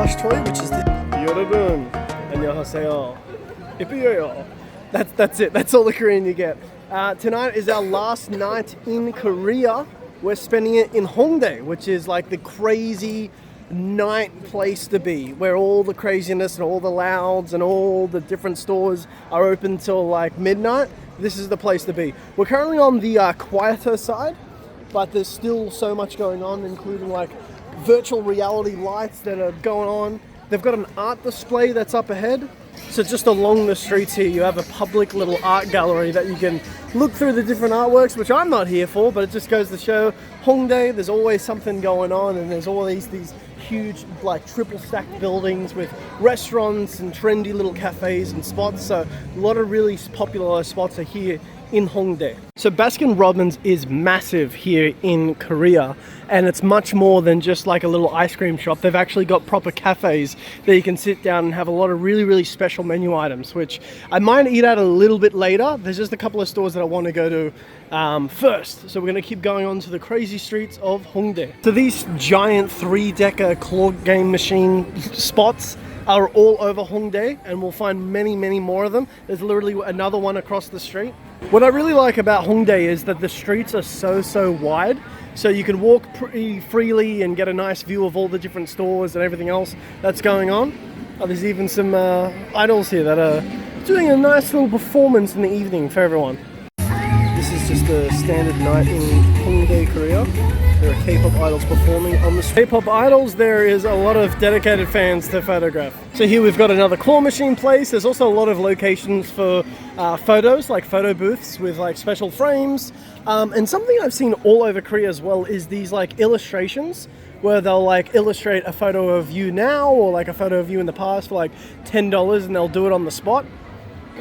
plush toy, which is the 여러분 안녕하세요. 이쁘요. That's it. That's all the Korean you get. Tonight is our last night in Korea. We're spending it in Hongdae, which is like the crazy night place to be, where all the craziness and all the louds and all the different stores are open till like midnight. This is the place to be. We're currently on the quieter side, but there's still so much going on, including like virtual reality lights that are going on. They've got an art display that's up ahead. So just along the streets here, you have a public little art gallery that you can look through the different artworks, which I'm not here for, but it just goes to show Hongdae, there's always something going on, and there's all these huge like triple stacked buildings with restaurants and trendy little cafes and spots. So a lot of really popular spots are here in Hongdae. So Baskin-Robbins is massive here in Korea, and it's much more than just like a little ice cream shop. They've actually got proper cafes that you can sit down and have a lot of really special menu items, which I might eat at a little bit later. There's just a couple of stores that I want to go to first. So we're going to keep going on to the crazy streets of Hongdae. So these giant 3-decker claw game machine spots are all over Hongdae, and we'll find many more of them. There's literally another one across the street. What I really like about Hongdae is that the streets are so wide, so you can walk pretty freely and get a nice view of all the different stores and everything else that's going on. Oh, there's even some idols here that are doing a nice little performance in the evening for everyone. This is just a standard night in Hongdae, Korea. There are K-pop idols performing on the street. K-pop idols, there is a lot of dedicated fans to photograph. So here we've got another claw machine place. There's also a lot of locations for photos, like photo booths with like special frames. And something I've seen all over Korea as well is these like illustrations where they'll like illustrate a photo of you now or like a photo of you in the past for like $10, and they'll do it on the spot.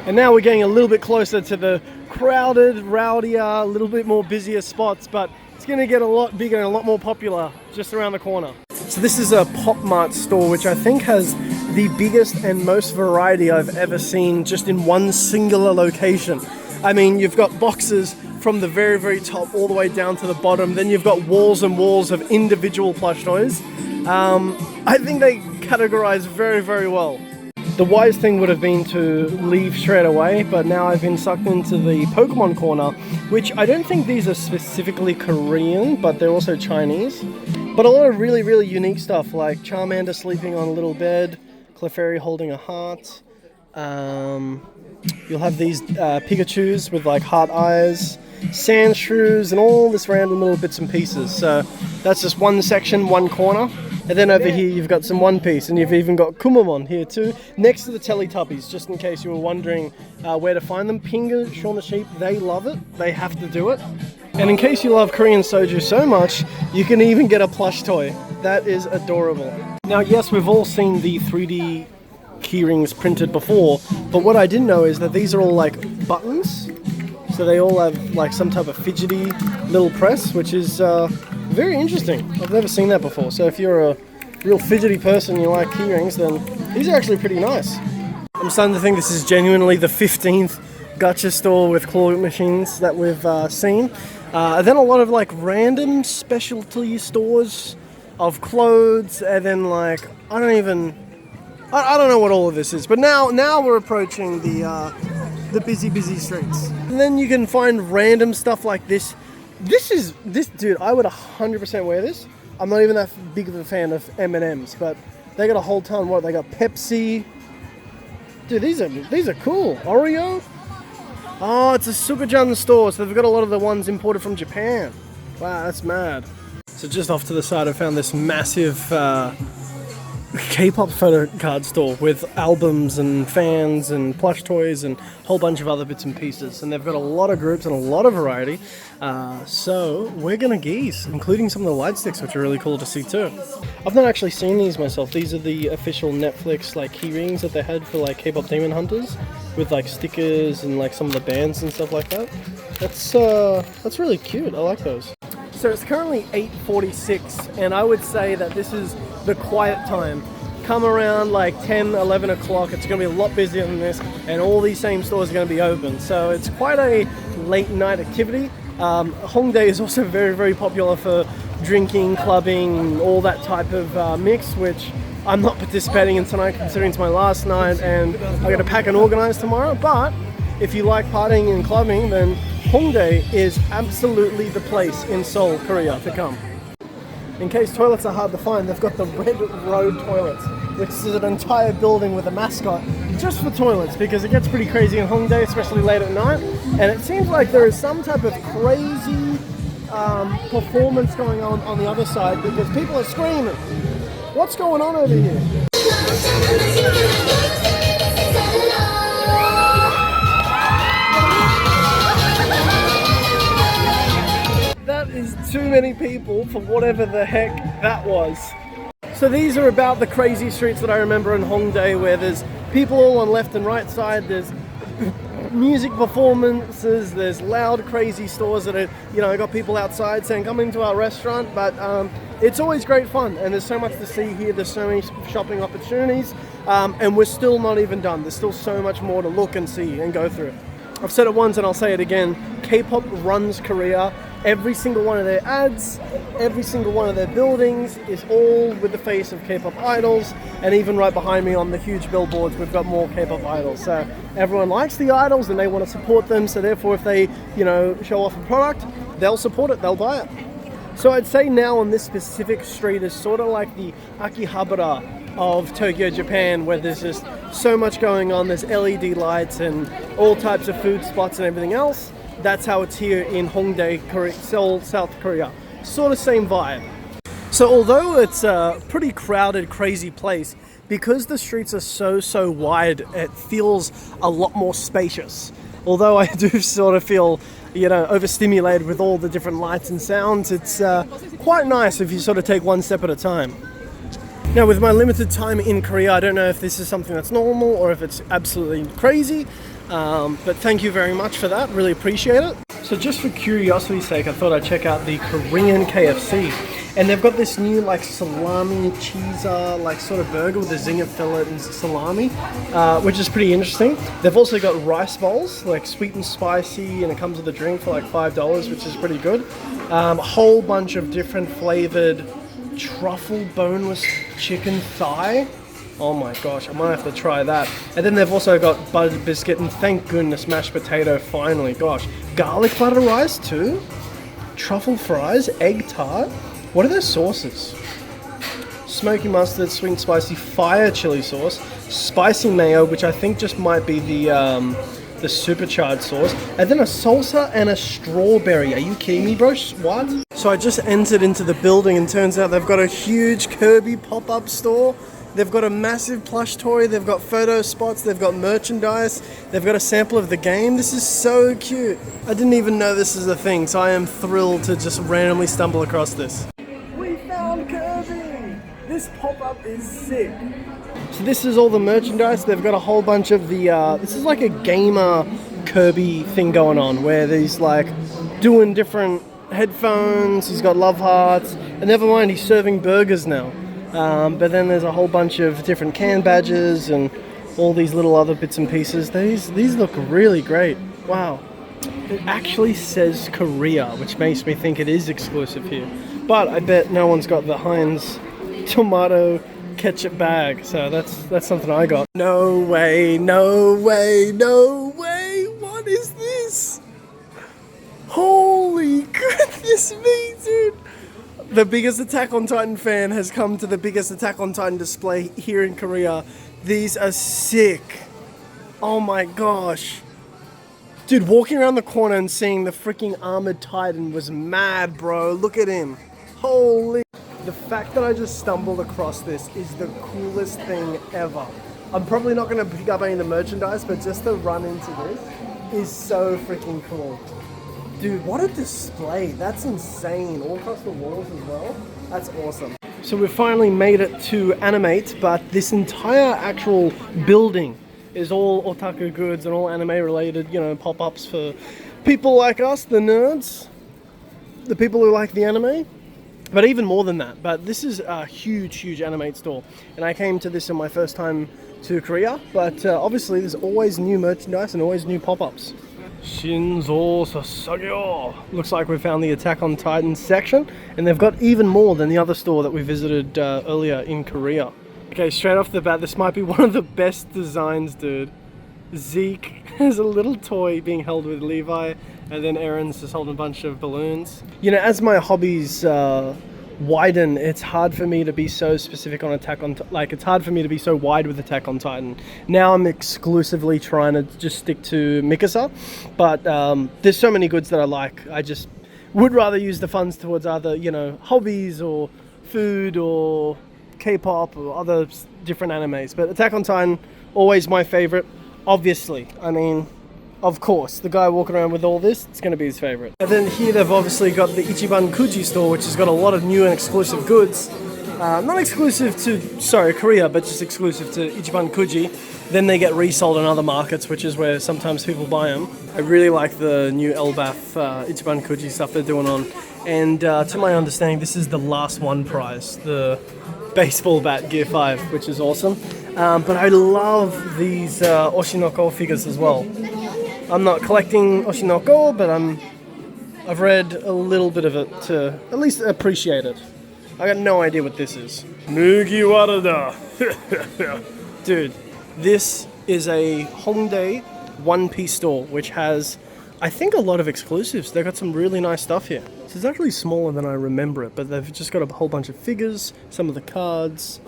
And now we're getting a little bit closer to the crowded, rowdier, a little bit more busier spots, but it's going to get a lot bigger and a lot more popular just around the corner. So this is a PopMart store, which I think has the biggest and most variety I've ever seen just in one singular location. I mean, you've got boxes from the very top all the way down to the bottom. Then you've got walls and walls of individual plush toys. I think they categorize very well. The wise thing would have been to leave straight away, but now I've been sucked into the Pokemon corner, which I don't think these are specifically Korean, but they're also Chinese. But a lot of really unique stuff, like Charmander sleeping on a little bed, Clefairy holding a heart. You'll have these Pikachus with like heart eyes, Sandshrews, and all this random little bits and pieces. So that's just one section, one corner. And then over here you've got some One Piece, and you've even got Kumamon here too, next to the Teletubbies, just in case you were wondering where to find them. Pinga, Shaun the Sheep, they love it. They have to do it. And in case you love Korean soju so much, you can even get a plush toy. That is adorable. Now, yes, we've all seen the 3D keyrings printed before, but what I didn't know is that these are all like buttons. So they all have like some type of fidgety little press, which is very interesting. I've never seen that before. So if you're a real fidgety person, you like keyrings, then these are actually pretty nice. I'm starting to think this is genuinely the 15th gacha store with claw machines that we've seen. And then a lot of like random specialty stores of clothes, and then like I don't know what all of this is. But now we're approaching the busy streets. And then you can find random stuff like this. This dude, I would 100% wear this. I'm not even that big of a fan of M&Ms, but they got a whole ton. What, they got Pepsi. Dude, these are cool. Oreo. Oh, it's a Sugajan store, so they've got a lot of the ones imported from Japan. Wow, that's mad. So just off to the side, I found this massive K-pop photo card store with albums and fans and plush toys and a whole bunch of other bits and pieces. And they've got a lot of groups and a lot of variety. So we're gonna geese, including some of the light sticks, which are really cool to see too. I've not actually seen these myself. These are the official Netflix like key rings that they had for like K-pop Demon Hunters, with like stickers and like some of the bands and stuff like that. That's really cute. I like those. So it's currently 8:46, and I would say that this is the quiet time. Come around like 10, 11 o'clock, it's going to be a lot busier than this, and all these same stores are going to be open. So it's quite a late night activity. Hongdae is also very popular for drinking, clubbing, all that type of mix, which I'm not participating in tonight considering it's my last night and I got to pack and organize tomorrow. But if you like partying and clubbing, then Hongdae is absolutely the place in Seoul, Korea to come. In case toilets are hard to find, they've got the Red Road toilets, which is an entire building with a mascot just for toilets, because it gets pretty crazy in Hongdae, especially late at night. And it seems like there is some type of crazy performance going on the other side, because people are screaming. What's going on over here? That is too many people for whatever the heck that was. So these are about the crazy streets that I remember in Hongdae, where there's people all on left and right side, there's music performances, there's loud crazy stores that are, you know, got people outside saying come into our restaurant, but it's always great fun, and there's so much to see here, there's so many shopping opportunities, and we're still not even done. There's still so much more to look and see and go through. I've said it once and I'll say it again, K-pop runs Korea. Every single one of their ads, every single one of their buildings is all with the face of K-pop idols, and even right behind me on the huge billboards we've got more K-pop idols. So everyone likes the idols and they want to support them, so therefore if they, you know, show off a product, they'll support it, they'll buy it. So I'd say now on this specific street is sort of like the Akihabara of Tokyo, Japan, where there's just so much going on. There's LED lights and all types of food spots and everything else. That's how it's here in Hongdae, Seoul, South Korea. Sort of same vibe. So although it's a pretty crowded, crazy place, because the streets are so wide, it feels a lot more spacious. Although I do sort of feel, you know, overstimulated with all the different lights and sounds, it's quite nice if you sort of take one step at a time. Now, with my limited time in Korea, I don't know if this is something that's normal or if it's absolutely crazy, but thank you very much for that, really appreciate it. So just for curiosity's sake, I thought I'd check out the Korean KFC, and they've got this new like salami cheese like sort of burger with a zinger fillet and salami, which is pretty interesting. They've also got rice bowls, like sweet and spicy, and it comes with a drink for like $5, which is pretty good. A whole bunch of different flavored truffle boneless chicken thigh. Oh my gosh, I might have to try that. And then they've also got buttered biscuit and thank goodness mashed potato finally. Gosh, garlic butter rice too? Truffle fries, egg tart. What are those sauces? Smoky mustard, sweet and spicy, fire chili sauce, spicy mayo, which I think just might be the supercharged sauce, and then a salsa and a strawberry. Are you kidding me, bro? What? So I just entered into the building and turns out they've got a huge Kirby pop-up store. They've got a massive plush toy, they've got photo spots, they've got merchandise, they've got a sample of the game. This is so cute. I didn't even know this is a thing, so I am thrilled to just randomly stumble across this. We found Kirby! This pop-up is sick. So this is all the merchandise. They've got a whole bunch of the, this is like a gamer Kirby thing going on, where he's like doing different headphones, he's got love hearts, and never mind, he's serving burgers now. But then there's a whole bunch of different can badges and all these little other bits and pieces. These look really great. Wow. It actually says Korea, which makes me think it is exclusive here. But I bet no one's got the Heinz tomato ketchup bag, so that's something I got. No way, no way, no way! What is this? Holy goodness me, dude! The biggest Attack on Titan fan has come to the biggest Attack on Titan display here in Korea. These are sick. Oh my gosh. Dude, walking around the corner and seeing the freaking armored Titan was mad, bro. Look at him. Holy. The fact that I just stumbled across this is the coolest thing ever. I'm probably not going to pick up any of the merchandise, but just to run into this is so freaking cool. Dude, what a display. That's insane. All across the walls as well. That's awesome. So we've finally made it to Animate, but this entire actual building is all otaku goods and all anime related, you know, pop-ups for people like us, the nerds, the people who like the anime. But even more than that, but this is a huge Animate store. And I came to this in my first time to Korea, but obviously there's always new merchandise and always new pop-ups. Shinzo Sasagyo. Looks like we found the Attack on Titan section, and they've got even more than the other store that we visited earlier in Korea. Okay, straight off the bat, this might be one of the best designs, dude. Zeke has a little toy being held with Levi, and then Aaron's just holding a bunch of balloons. You know, as my hobbies widen, it's hard for me to be so specific on it's hard for me to be so wide with Attack on Titan. Now I'm exclusively trying to just stick to Mikasa, but there's so many goods that I like. I just would rather use the funds towards either, you know, hobbies or food or K-pop or other different animes. But Attack on Titan, always my favorite, obviously. I mean, of course, the guy walking around with all this, it's going to be his favorite. And then here they've obviously got the Ichiban Kuji store, which has got a lot of new and exclusive goods. Not exclusive to, Korea, but just exclusive to Ichiban Kuji. Then they get resold in other markets, which is where sometimes people buy them. I really like the new Elbaf Ichiban Kuji stuff they're doing on. And to my understanding, this is the last one prize, the baseball bat Gear 5, which is awesome. But I love these Oshinoko figures as well. I'm not collecting Oshinoko, but I've read a little bit of it to at least appreciate it. I got no idea what this is. Mugiwara. Dude, this is a Hongdae one-piece store, which has, I think, a lot of exclusives. They've got some really nice stuff here. So it's actually smaller than I remember it, but they've just got a whole bunch of figures, some of the cards,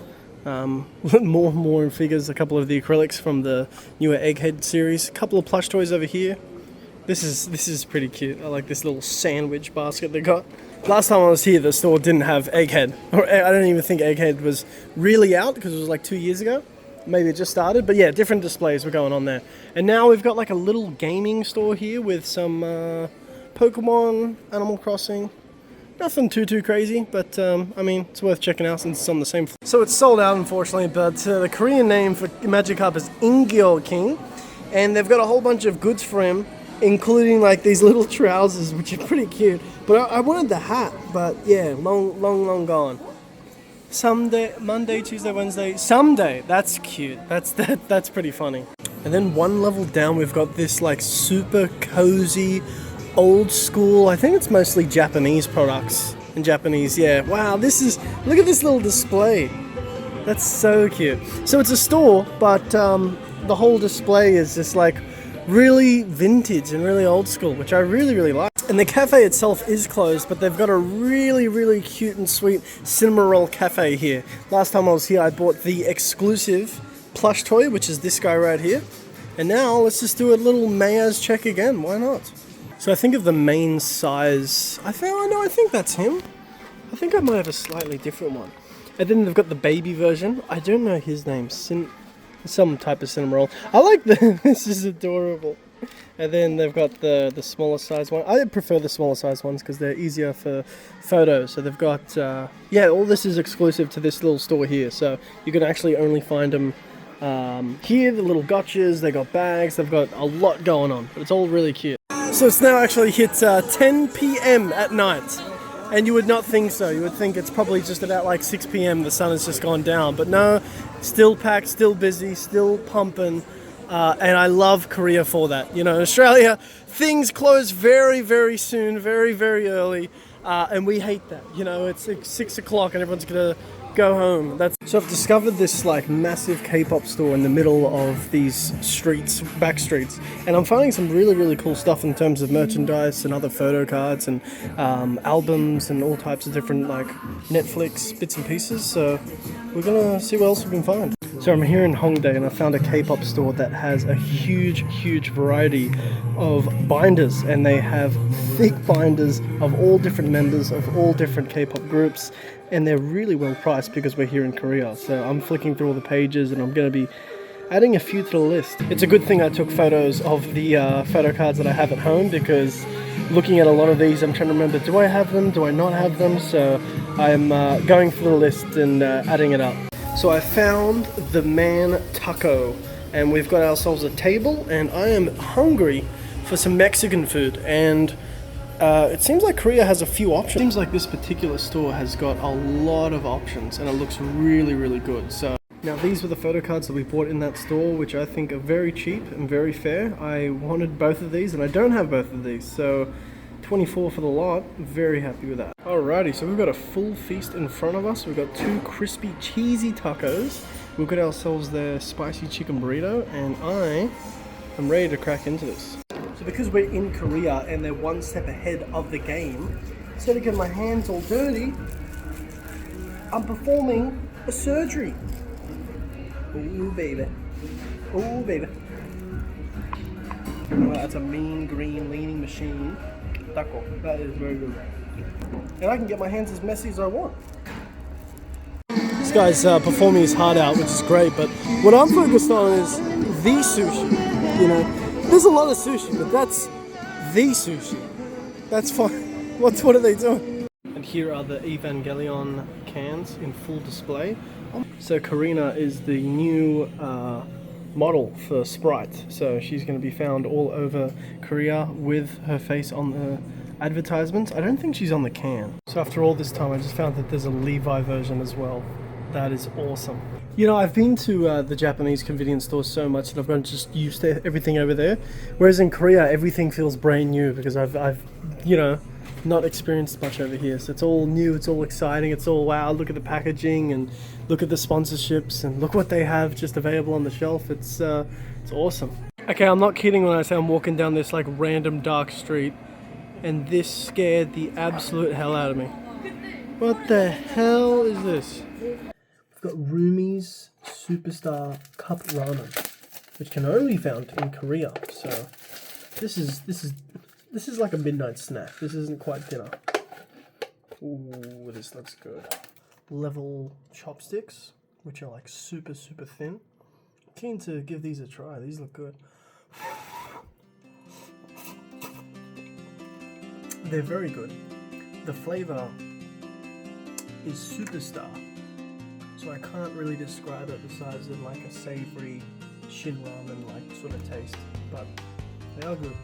more figures, a couple of the acrylics from the newer Egghead series, a couple of plush toys over here. This is pretty cute. I like this little sandwich basket they got. Last time I was here, the store didn't have Egghead, or I don't even think Egghead was really out because it was like 2 years ago. Maybe it just started, but yeah, different displays were going on there. And now we've got like a little gaming store here with some Pokemon, Animal Crossing. Nothing too crazy, but I mean, it's worth checking out since it's on the same floor. So it's sold out, unfortunately, but the Korean name for Magikarp is Ingyo King, and they've got a whole bunch of goods for him, including like these little trousers, which are pretty cute. But I wanted the hat, but yeah, long gone. Someday, Monday, Tuesday, Wednesday, someday. That's cute. That's pretty funny. And then one level down, we've got this like super cozy, old school, I think it's mostly Japanese products. In Japanese, yeah. Wow, look at this little display. That's so cute. So it's a store, but the whole display is just like really vintage and really old school, which I really like. And the cafe itself is closed, but they've got a really cute and sweet cinema roll cafe here. Last time I was here, I bought the exclusive plush toy, which is this guy right here. And now let's just do a little Mayaz check again. Why not? So I think of the main size. I think that's him. I think I might have a slightly different one. And then they've got the baby version. I don't know his name. Some type of cinema roll. I like this is adorable. And then they've got the smaller size one. I prefer the smaller size ones because they're easier for photos. So they've got, all this is exclusive to this little store here. So you can actually only find them here, the little gotchas, they got bags, they've got a lot going on. But it's all really cute. So it's now actually hit 10 p.m. at night. And you would not think so. You would think it's probably just about like 6 p.m. the sun has just gone down. But no, still packed, still busy, still pumping. And I love Korea for that. You know, in Australia, things close very soon, very early. And we hate that. You know, it's 6 o'clock and everyone's going to go home. So I've discovered this like massive K-pop store in the middle of these streets, back streets, and I'm finding some really cool stuff in terms of merchandise and other photo cards and albums and all types of different like Netflix bits and pieces. So we're gonna see what else we can find. So I'm here in Hongdae and I found a K-pop store that has a huge variety of binders, and they have thick binders of all different members of all different K-pop groups, and they're really well priced because we're here in Korea. So I'm flicking through all the pages and I'm going to be adding a few to the list. It's a good thing I took photos of the photo cards that I have at home, because looking at a lot of these I'm trying to remember, do I have them, do I not have them? So I'm going through the list and adding it up. So I found the man taco, and we've got ourselves a table, and I am hungry for some Mexican food. And it seems like Korea has a few options. It seems like this particular store has got a lot of options, and it looks really good. So Now these were the photo cards that we bought in that store, which I think are very cheap and very fair. I wanted both of these and I don't have both of these, so 24 for the lot. Very happy with that. Alrighty, so we've got a full feast in front of us. We've got 2 crispy cheesy tacos. We've got ourselves the spicy chicken burrito, and I am ready to crack into this. So because we're in Korea and they're one step ahead of the game, instead of getting my hands all dirty, I'm performing a surgery. Ooh, baby. Ooh, baby. Well, that's a mean green leaning machine. Taco. That is very good. And I can get my hands as messy as I want. This guy's performing his heart out, which is great, but what I'm focused on is the sushi. You know, there's a lot of sushi, but that's the sushi. That's fine. What are they doing? And here are the Evangelion cans in full display. So Karina is the new model for Sprite. So she's going to be found all over Korea with her face on the advertisements. I don't think she's on the can. So after all this time, I just found that there's a Levi version as well. That is awesome. You know, I've been to the Japanese convenience stores so much that I've gotten just used to everything over there. Whereas in Korea, everything feels brand new because I've you know, not experienced much over here. So it's all new, it's all exciting, it's all wow, look at the packaging and look at the sponsorships and look what they have just available on the shelf. It's awesome. Okay, I'm not kidding when I say I'm walking down this like random dark street and this scared the absolute hell out of me. What the hell is this? We've got Rumi's Superstar Cup Ramen, which can only be found in Korea. So this is like a midnight snack. This isn't quite dinner. Ooh, this looks good. Level chopsticks, which are like super thin. Keen to give these a try. These look good. They're very good. The flavor is Superstar, so I can't really describe it besides in like a savory shin ramen like sort of taste, but they are good.